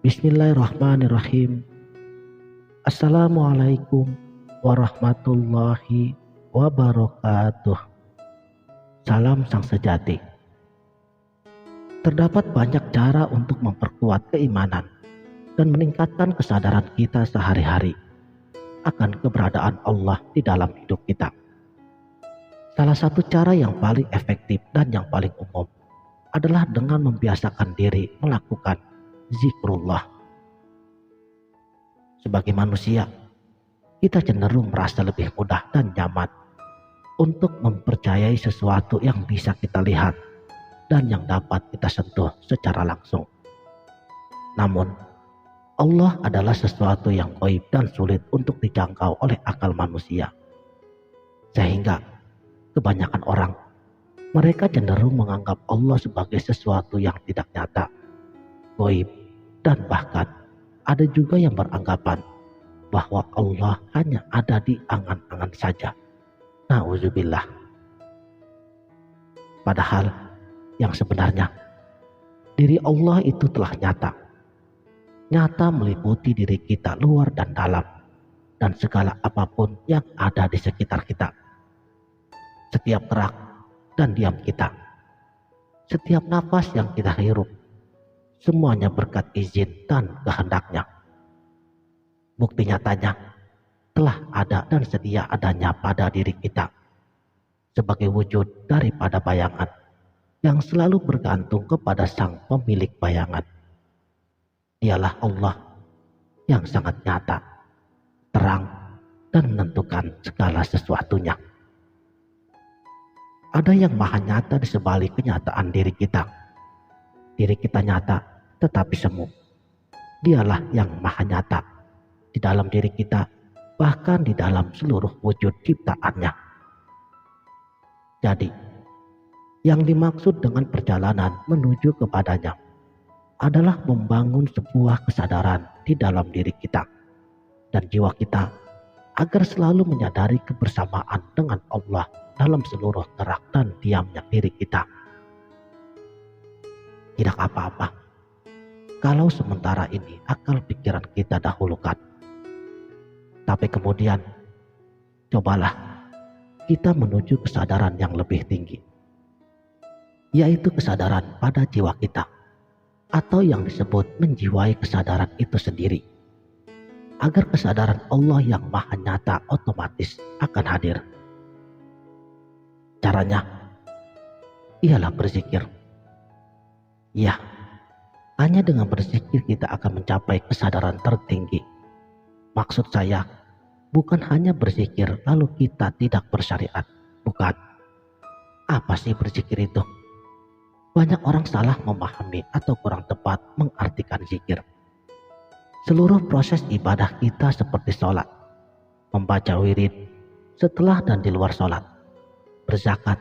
Bismillahirrahmanirrahim. Assalamualaikum warahmatullahi wabarakatuh. Salam sang sejati. Terdapat banyak cara untuk memperkuat keimanan dan meningkatkan kesadaran kita sehari-hari akan keberadaan Allah di dalam hidup kita. Salah satu cara yang paling efektif dan yang paling umum adalah dengan membiasakan diri melakukan zikrullah. Sebagai manusia, kita cenderung merasa lebih mudah dan nyaman untuk mempercayai sesuatu yang bisa kita lihat dan yang dapat kita sentuh secara langsung. Namun, Allah adalah sesuatu yang gaib dan sulit untuk dijangkau oleh akal manusia. Sehingga, kebanyakan orang, mereka cenderung menganggap Allah sebagai sesuatu yang tidak nyata, gaib, dan bahkan ada juga yang beranggapan bahwa Allah hanya ada di angan-angan saja. Na'udzubillah. Padahal yang sebenarnya diri Allah itu telah nyata meliputi diri kita luar dan dalam, dan segala apapun yang ada di sekitar kita. Setiap gerak dan diam kita, setiap nafas yang kita hirup, semuanya berkat izin dan kehendaknya. Bukti nyatanya telah ada dan sedia adanya pada diri kita sebagai wujud daripada bayangan yang selalu bergantung kepada sang pemilik bayangan. Dialah Allah yang sangat nyata, terang, dan menentukan segala sesuatunya. Ada yang maha nyata di sebalik kenyataan diri kita. Diri kita nyata tetapi semu. Dialah yang maha nyata di dalam diri kita, bahkan di dalam seluruh wujud ciptaannya. Jadi, yang dimaksud dengan perjalanan menuju kepadanya adalah membangun sebuah kesadaran di dalam diri kita dan jiwa kita agar selalu menyadari kebersamaan dengan Allah dalam seluruh gerak dan diamnya diri kita. Tidak apa-apa kalau sementara ini akal pikiran kita dahulukan. Tapi kemudian cobalah kita menuju kesadaran yang lebih tinggi, yaitu kesadaran pada jiwa kita, atau yang disebut menjiwai kesadaran itu sendiri, agar kesadaran Allah yang maha nyata otomatis akan hadir. Caranya ialah berzikir. Ya, hanya dengan berzikir kita akan mencapai kesadaran tertinggi. Maksud saya, bukan hanya berzikir lalu kita tidak bersyariat. Bukan. Apa sih berzikir itu? Banyak orang salah memahami atau kurang tepat mengartikan zikir. Seluruh proses ibadah kita seperti sholat, membaca wirid, setelah dan di luar sholat, berzakat,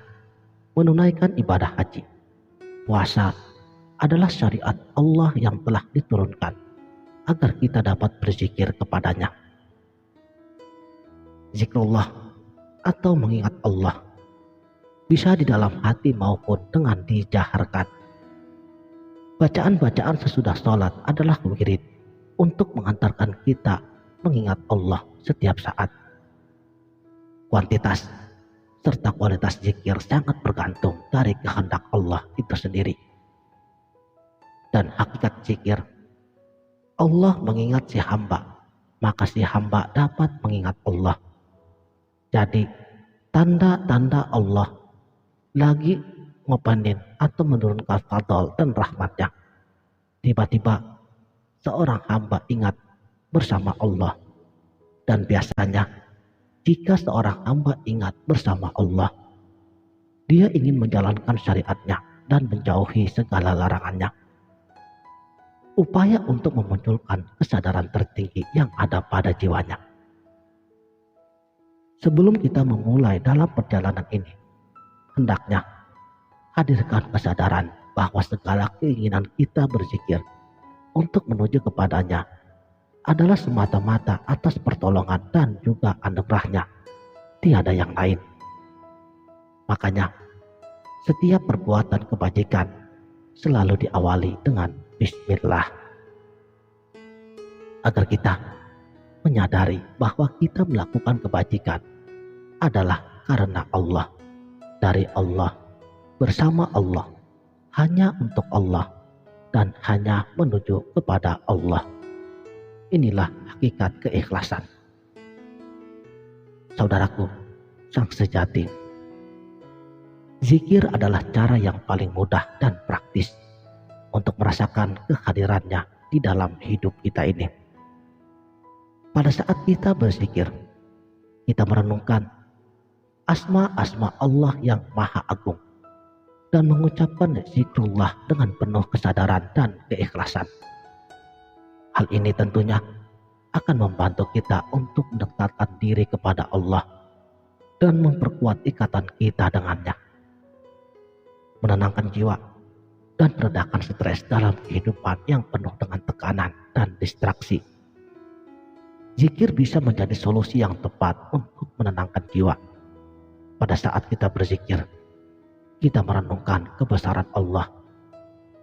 menunaikan ibadah haji, puasa adalah syariat Allah yang telah diturunkan agar kita dapat berzikir kepadanya. Zikrullah atau mengingat Allah bisa di dalam hati maupun dengan dijaharkan. Bacaan-bacaan sesudah sholat adalah wirid untuk mengantarkan kita mengingat Allah setiap saat. Kuantitas serta kualitas zikir sangat bergantung dari kehendak Allah itu sendiri. Dan hakikat zikir, Allah mengingat si hamba, maka si hamba dapat mengingat Allah. Jadi tanda-tanda Allah lagi ngopanin atau menurunkan fadl dan rahmatnya. Tiba-tiba seorang hamba ingat bersama Allah. Dan biasanya jika seorang hamba ingat bersama Allah, dia ingin menjalankan syariatnya dan menjauhi segala larangannya. Upaya untuk memunculkan kesadaran tertinggi yang ada pada jiwanya. Sebelum kita memulai dalam perjalanan ini, hendaknya hadirkan kesadaran bahwa segala keinginan kita berzikir untuk menuju kepadanya adalah semata-mata atas pertolongan dan juga anugerahnya, tiada yang lain. Makanya, setiap perbuatan kebajikan selalu diawali dengan Bismillah. agar kita menyadari bahwa kita melakukan kebajikan adalah karena Allah, dari Allah, bersama Allah, hanya untuk Allah, dan hanya menuju kepada Allah. Inilah hakikat keikhlasan. Saudaraku, sang sejati, zikir adalah cara yang paling mudah dan praktis untuk merasakan kehadirannya di dalam hidup kita ini. Pada saat kita berzikir, kita merenungkan asma-asma Allah yang maha agung dan mengucapkan zikrullah dengan penuh kesadaran dan keikhlasan. Hal ini tentunya akan membantu kita untuk mendekatkan diri kepada Allah dan memperkuat ikatan kita dengannya, menenangkan jiwa dan meredakan stres dalam kehidupan yang penuh dengan tekanan dan distraksi. Zikir bisa menjadi solusi yang tepat untuk menenangkan jiwa. Pada saat kita berzikir, kita merenungkan kebesaran Allah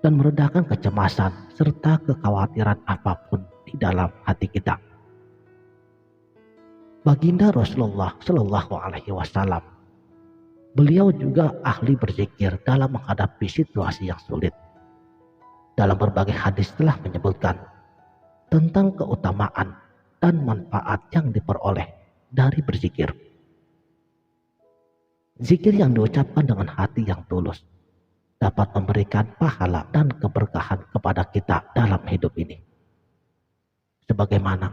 dan meredakan kecemasan serta kekhawatiran apapun di dalam hati kita. Baginda Rasulullah Shallallahu Alaihi Wasallam, beliau juga ahli berzikir dalam menghadapi situasi yang sulit. Dalam berbagai hadis telah menyebutkan tentang keutamaan dan manfaat yang diperoleh dari berzikir. Zikir yang diucapkan dengan hati yang tulus dapat memberikan pahala dan keberkahan kepada kita dalam hidup ini. Sebagaimana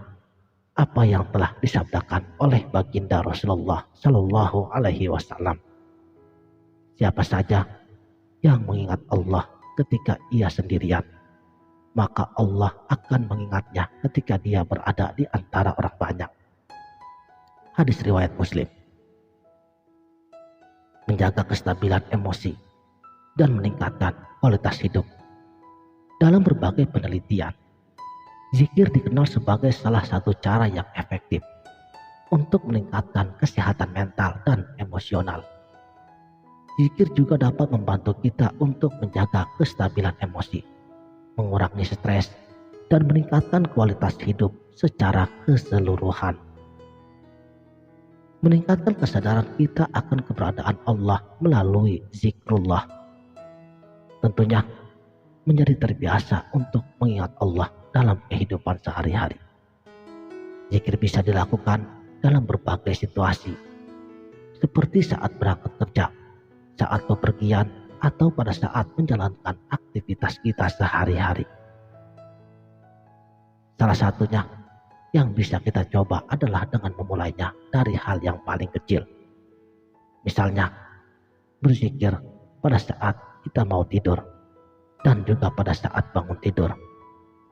apa yang telah disabdakan oleh baginda Rasulullah Shallallahu Alaihi Wasallam, siapa saja yang mengingat Allah ketika ia sendirian, maka Allah akan mengingatnya ketika dia berada di antara orang banyak. Hadis riwayat Muslim. Menjaga kestabilan emosi dan meningkatkan kualitas hidup. Dalam berbagai penelitian, zikir dikenal sebagai salah satu cara yang efektif untuk meningkatkan kesehatan mental dan emosional. Zikir juga dapat membantu kita untuk menjaga kestabilan emosi, mengurangi stres, dan meningkatkan kualitas hidup secara keseluruhan. Meningkatkan kesadaran kita akan keberadaan Allah melalui zikrullah. Tentunya menjadi terbiasa untuk mengingat Allah dalam kehidupan sehari-hari. Zikir bisa dilakukan dalam berbagai situasi, seperti saat berangkat kerja, saat bepergian, atau pada saat menjalankan aktivitas kita sehari-hari. Salah satunya yang bisa kita coba adalah dengan memulainya dari hal yang paling kecil. Misalnya, berzikir pada saat kita mau tidur, dan juga pada saat bangun tidur,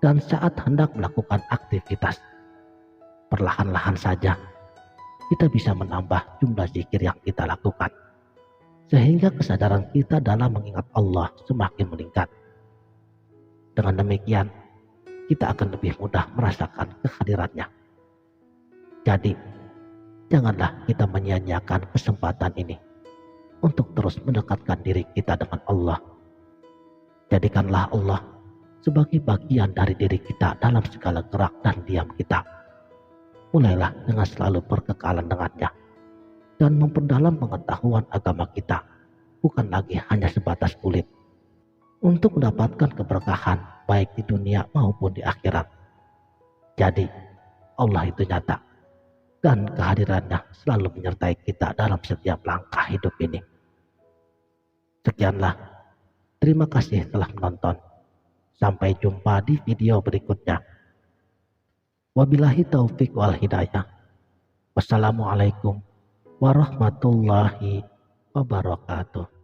dan saat hendak melakukan aktivitas. Perlahan-lahan saja, kita bisa menambah jumlah zikir yang kita lakukan, sehingga kesadaran kita dalam mengingat Allah semakin meningkat. Dengan demikian, kita akan lebih mudah merasakan kehadirannya. Jadi, janganlah kita menyia-nyiakan kesempatan ini untuk terus mendekatkan diri kita dengan Allah. Jadikanlah Allah sebagai bagian dari diri kita dalam segala gerak dan diam kita. Mulailah dengan selalu berkekalan dengannya dan memperdalam pengetahuan agama kita, bukan lagi hanya sebatas kulit, untuk mendapatkan keberkahan baik di dunia maupun di akhirat. Jadi Allah itu nyata dan kehadirannya selalu menyertai kita dalam setiap langkah hidup ini. Sekianlah, terima kasih telah menonton. Sampai jumpa di video berikutnya. Wabillahi taufik wal hidayah. Wassalamualaikum warahmatullahi wabarakatuh.